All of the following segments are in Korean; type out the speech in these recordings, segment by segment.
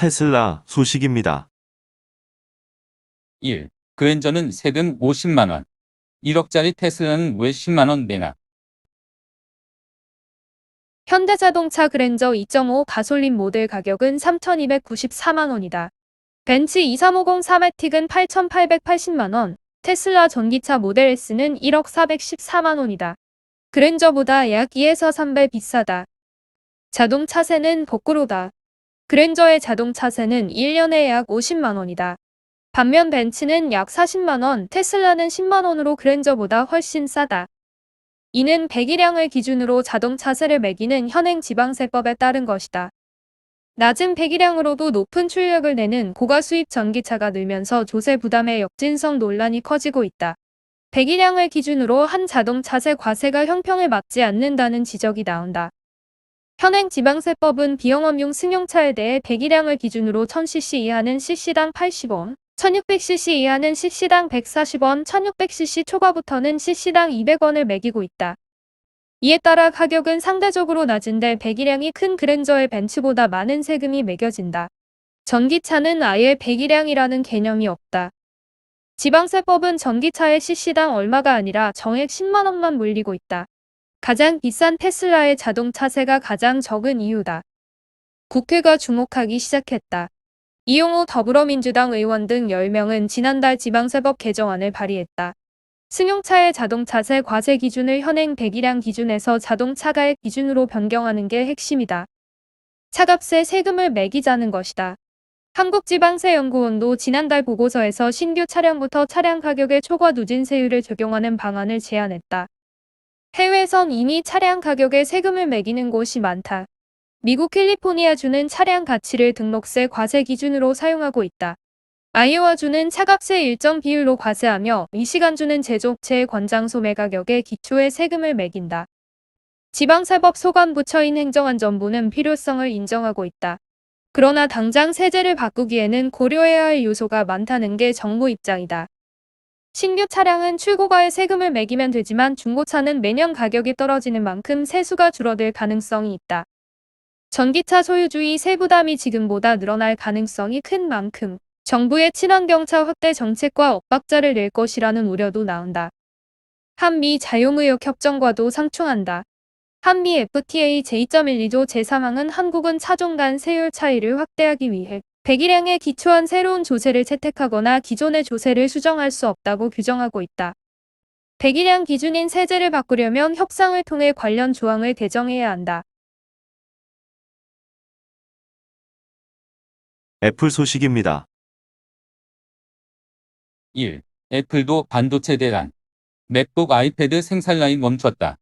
테슬라 소식입니다. 1. 그랜저는 세금 50만 원. 1억짜리 테슬라는 왜 10만 원 내나? 현대자동차 그랜저 2.5 가솔린 모델 가격은 3,294만 원이다. 벤츠 2350 사매틱은 8,880만 원, 테슬라 전기차 모델 S는 1억 414만 원이다. 그랜저보다 약 2에서 3배 비싸다. 자동차세는 거꾸로다. 그랜저의 자동차세는 1년에 약 50만 원이다. 반면 벤츠는 약 40만 원, 테슬라는 10만 원으로 그랜저보다 훨씬 싸다. 이는 배기량을 기준으로 자동차세를 매기는 현행 지방세법에 따른 것이다. 낮은 배기량으로도 높은 출력을 내는 고가수입 전기차가 늘면서 조세 부담의 역진성 논란이 커지고 있다. 배기량을 기준으로 한 자동차세 과세가 형평에 맞지 않는다는 지적이 나온다. 현행 지방세법은 비영업용 승용차에 대해 배기량을 기준으로 1000cc 이하는 cc당 80원, 1600cc 이하는 cc당 140원, 1600cc 초과부터는 cc당 200원을 매기고 있다. 이에 따라 가격은 상대적으로 낮은데 배기량이 큰 그랜저의 벤츠보다 많은 세금이 매겨진다. 전기차는 아예 배기량이라는 개념이 없다. 지방세법은 전기차의 cc당 얼마가 아니라 정액 10만 원만 물리고 있다. 가장 비싼 테슬라의 자동차세가 가장 적은 이유다. 국회가 주목하기 시작했다. 이용호 더불어민주당 의원 등 10명은 지난달 지방세법 개정안을 발의했다. 승용차의 자동차세 과세 기준을 현행 배기량 기준에서 자동차가액 기준으로 변경하는 게 핵심이다. 차값에 세금을 매기자는 것이다. 한국지방세연구원도 지난달 보고서에서 신규 차량부터 차량 가격에 초과 누진세율을 적용하는 방안을 제안했다. 해외에선 이미 차량 가격에 세금을 매기는 곳이 많다. 미국 캘리포니아주는 차량 가치를 등록세 과세 기준으로 사용하고 있다. 아이오와주는 차값의 일정 비율로 과세하며 미시간주는 제조업체의 권장 소매 가격에 기초의 세금을 매긴다. 지방세법 소관부처인 행정안전부는 필요성을 인정하고 있다. 그러나 당장 세제를 바꾸기에는 고려해야 할 요소가 많다는 게 정부 입장이다. 신규 차량은 출고가에 세금을 매기면 되지만 중고차는 매년 가격이 떨어지는 만큼 세수가 줄어들 가능성이 있다. 전기차 소유주의 세부담이 지금보다 늘어날 가능성이 큰 만큼 정부의 친환경차 확대 정책과 엇박자를 낼 것이라는 우려도 나온다. 한미 자유무역 협정과도 상충한다. 한미 FTA 제2.12조 제3항은 한국은 차종 간 세율 차이를 확대하기 위해 배기량에 기초한 새로운 조세를 채택하거나 기존의 조세를 수정할 수 없다고 규정하고 있다. 배기량 기준인 세제를 바꾸려면 협상을 통해 관련 조항을 개정해야 한다. 애플 소식입니다. 1. 애플도 반도체 대란. 맥북 아이패드 생산 라인 멈췄다.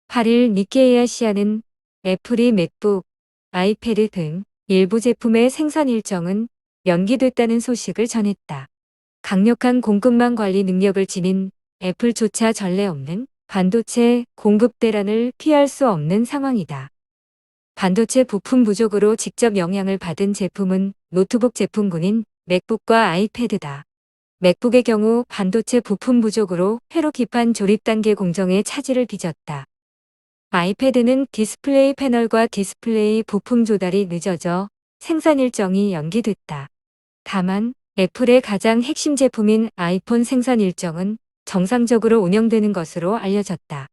8일 니케이 아시아는 애플이 맥북, 아이패드 등 일부 제품의 생산 일정은 연기됐다는 소식을 전했다. 강력한 공급망 관리 능력을 지닌 애플조차 전례 없는 반도체 공급 대란을 피할 수 없는 상황이다. 반도체 부품 부족으로 직접 영향을 받은 제품은 노트북 제품군인 맥북과 아이패드다. 맥북의 경우 반도체 부품 부족으로 회로 기판 조립 단계 공정에 차질을 빚었다. 아이패드는 디스플레이 패널과 디스플레이 부품 조달이 늦어져 생산 일정이 연기됐다. 다만 애플의 가장 핵심 제품인 아이폰 생산 일정은 정상적으로 운영되는 것으로 알려졌다.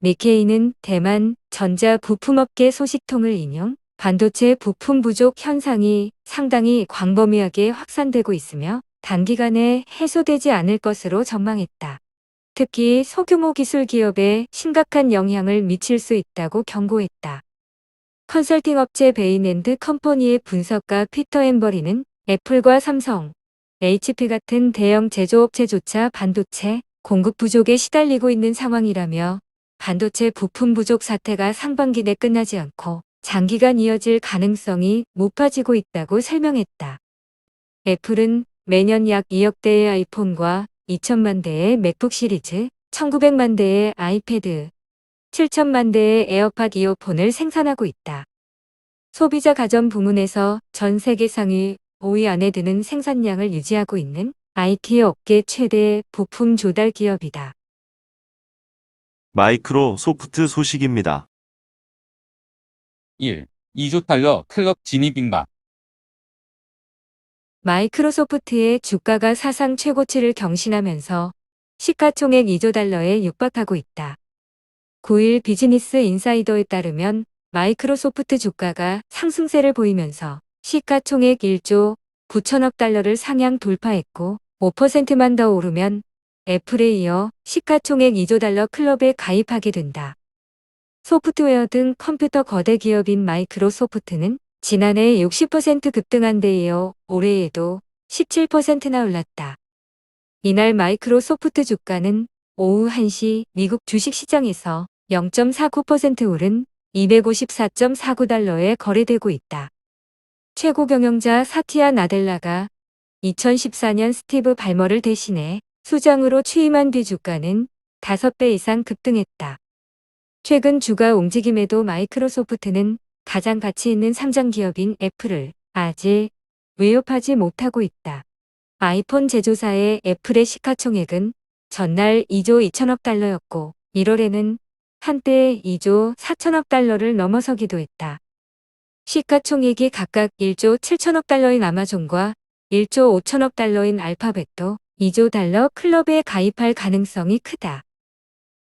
니케이는 대만 전자부품업계 소식통을 인용, 반도체 부품 부족 현상이 상당히 광범위하게 확산되고 있으며 단기간에 해소되지 않을 것으로 전망했다. 특히 소규모 기술 기업에 심각한 영향을 미칠 수 있다고 경고했다. 컨설팅 업체 베인앤드 컴퍼니의 분석가 피터 엠버리는 애플과 삼성, HP 같은 대형 제조업체조차 반도체 공급 부족에 시달리고 있는 상황이라며 반도체 부품 부족 사태가 상반기 내 끝나지 않고 장기간 이어질 가능성이 높아지고 있다고 설명했다. 애플은 매년 약 2억 대의 아이폰과 2천만 대의 맥북 시리즈, 1900만 대의 아이패드, 7천만 대의 에어팟 이어폰을 생산하고 있다. 소비자 가전 부문에서 전 세계 상위 5위 안에 드는 생산량을 유지하고 있는 IT 업계 최대 부품 조달 기업이다. 마이크로소프트 소식입니다. 1. 2조 달러 클럽 진입인가? 마이크로소프트의 주가가 사상 최고치를 경신하면서 시가총액 2조 달러에 육박하고 있다. 9일 비즈니스 인사이더에 따르면 마이크로소프트 주가가 상승세를 보이면서 시가총액 1조 9천억 달러를 상향 돌파했고 5%만 더 오르면 애플에 이어 시가총액 2조 달러 클럽에 가입하게 된다. 소프트웨어 등 컴퓨터 거대 기업인 마이크로소프트는 지난해 60% 급등한 데 이어 올해에도 17%나 올랐다. 이날 마이크로소프트 주가는 오후 1시 미국 주식시장에서 0.49% 오른 254.49달러에 거래되고 있다. 최고 경영자 사티아 나델라가 2014년 스티브 발머를 대신해 수장으로 취임한 뒤 주가는 5배 이상 급등했다. 최근 주가 움직임에도 마이크로소프트는 가장 가치 있는 상장 기업인 애플을 아직 위협하지 못하고 있다. 아이폰 제조사의 애플의 시가총액은 전날 2조 2천억 달러였고 1월에는 한때 2조 4천억 달러를 넘어서기도 했다. 시가총액이 각각 1조 7천억 달러인 아마존과 1조 5천억 달러인 알파벳도 2조 달러 클럽에 가입할 가능성이 크다.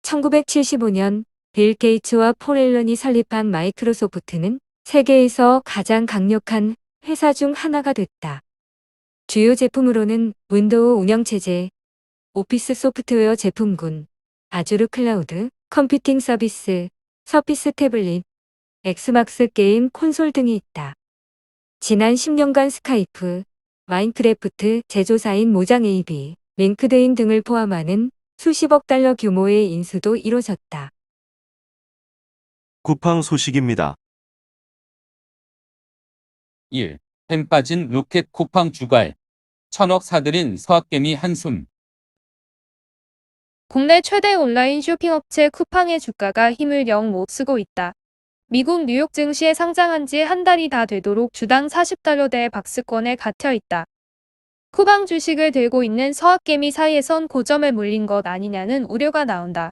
1975년 빌 게이츠와 폴 앨런이 설립한 마이크로소프트는 세계에서 가장 강력한 회사 중 하나가 됐다. 주요 제품으로는 윈도우 운영체제, 오피스 소프트웨어 제품군, 아주르 클라우드, 컴퓨팅 서비스, 서피스 태블릿, 엑스박스 게임 콘솔 등이 있다. 지난 10년간 스카이프, 마인크래프트 제조사인 모장 AB, 링크드인 등을 포함하는 수십억 달러 규모의 인수도 이뤄졌다. 쿠팡 소식입니다. 1. 팬 빠진 로켓 쿠팡 주가에 천억 사들인 서학개미 한숨. 국내 최대 온라인 쇼핑업체 쿠팡의 주가가 힘을 영 못 쓰고 있다. 미국 뉴욕 증시에 상장한 지 한 달이 다 되도록 주당 40달러대의 박스권에 갇혀 있다. 쿠팡 주식을 들고 있는 서학개미 사이에선 고점에 몰린 것 아니냐는 우려가 나온다.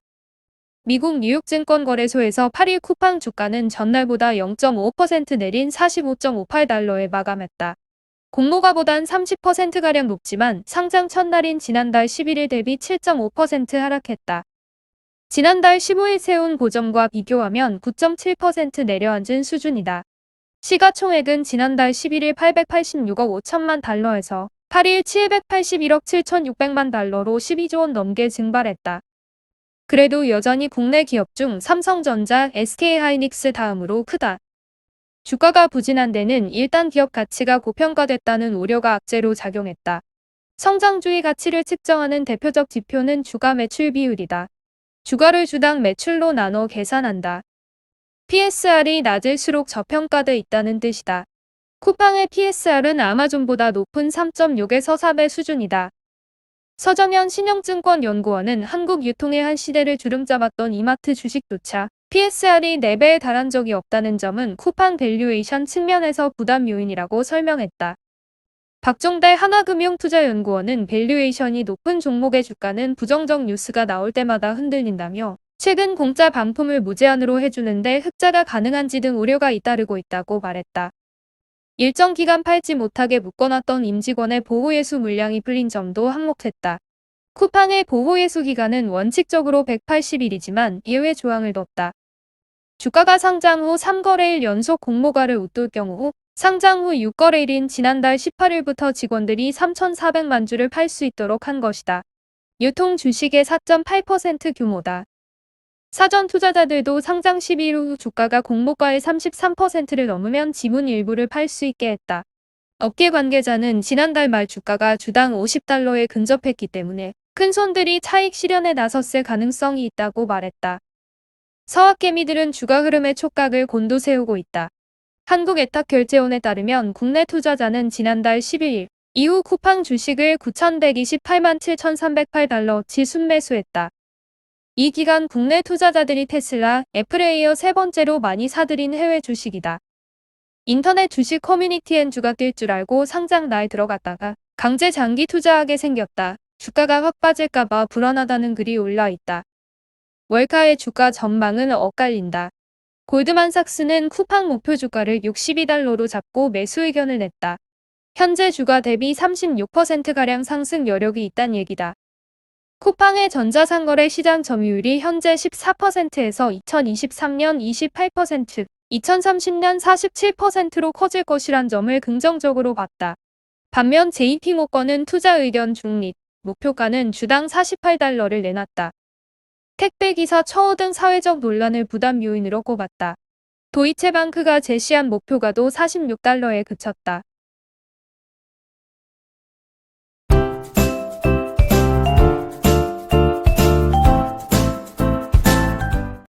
미국 뉴욕 증권거래소에서 8일 쿠팡 주가는 전날보다 0.5% 내린 45.58달러에 마감했다. 공모가보단 30%가량 높지만 상장 첫날인 지난달 11일 대비 7.5% 하락했다. 지난달 15일 세운 고점과 비교하면 9.7% 내려앉은 수준이다. 시가총액은 지난달 11일 886억 5천만 달러에서 8일 781억 7,600만 달러로 12조 원 넘게 증발했다. 그래도 여전히 국내 기업 중 삼성전자, SK하이닉스 다음으로 크다. 주가가 부진한 데는 일단 기업 가치가 고평가됐다는 우려가 악재로 작용했다. 성장주의 가치를 측정하는 대표적 지표는 주가 매출 비율이다. 주가를 주당 매출로 나눠 계산한다. PSR이 낮을수록 저평가돼 있다는 뜻이다. 쿠팡의 PSR은 아마존보다 높은 3.6에서 4배 수준이다. 서정현 신영증권연구원은 한국 유통의 한 시대를 주름잡았던 이마트 주식조차 PSR이 4배에 달한 적이 없다는 점은 쿠팡 밸류에이션 측면에서 부담 요인이라고 설명했다. 박종대 하나금융투자연구원은 밸류에이션이 높은 종목의 주가는 부정적 뉴스가 나올 때마다 흔들린다며 최근 공짜 반품을 무제한으로 해주는데 흑자가 가능한지 등 우려가 잇따르고 있다고 말했다. 일정 기간 팔지 못하게 묶어놨던 임직원의 보호예수 물량이 풀린 점도 항목했다. 쿠팡의 보호예수 기간은 원칙적으로 180일이지만 예외 조항을 뒀다. 주가가 상장 후 3거래일 연속 공모가를 웃돌 경우 상장 후 6거래일인 지난달 18일부터 직원들이 3,400만 주를 팔 수 있도록 한 것이다. 유통 주식의 4.8% 규모다. 사전 투자자들도 상장 10일 후 주가가 공모가의 33%를 넘으면 지분 일부를 팔 수 있게 했다. 업계 관계자는 지난달 말 주가가 주당 50달러에 근접했기 때문에 큰 손들이 차익 실현에 나섰을 가능성이 있다고 말했다. 서학개미들은 주가 흐름의 촉각을 곤두세우고 있다. 한국애탁결제원에 따르면 국내 투자자는 지난달 11일 이후 쿠팡 주식을 9,128만 7,308달러치 순매수했다. 이 기간 국내 투자자들이 테슬라, 애플에 이어 세 번째로 많이 사들인 해외 주식이다. 인터넷 주식 커뮤니티엔 주가 뛸 줄 알고 상장 날 들어갔다가 강제 장기 투자하게 생겼다. 주가가 확 빠질까봐 불안하다는 글이 올라 있다. 월가의 주가 전망은 엇갈린다. 골드만삭스는 쿠팡 목표 주가를 62달러로 잡고 매수 의견을 냈다. 현재 주가 대비 36%가량 상승 여력이 있단 얘기다. 쿠팡의 전자상거래 시장 점유율이 현재 14%에서 2023년 28%, 2030년 47%로 커질 것이란 점을 긍정적으로 봤다. 반면 JP모건은 투자 의견 중립, 목표가는 주당 48달러를 내놨다. 택배기사 처우 등 사회적 논란을 부담 요인으로 꼽았다. 도이체방크가 제시한 목표가도 46달러에 그쳤다.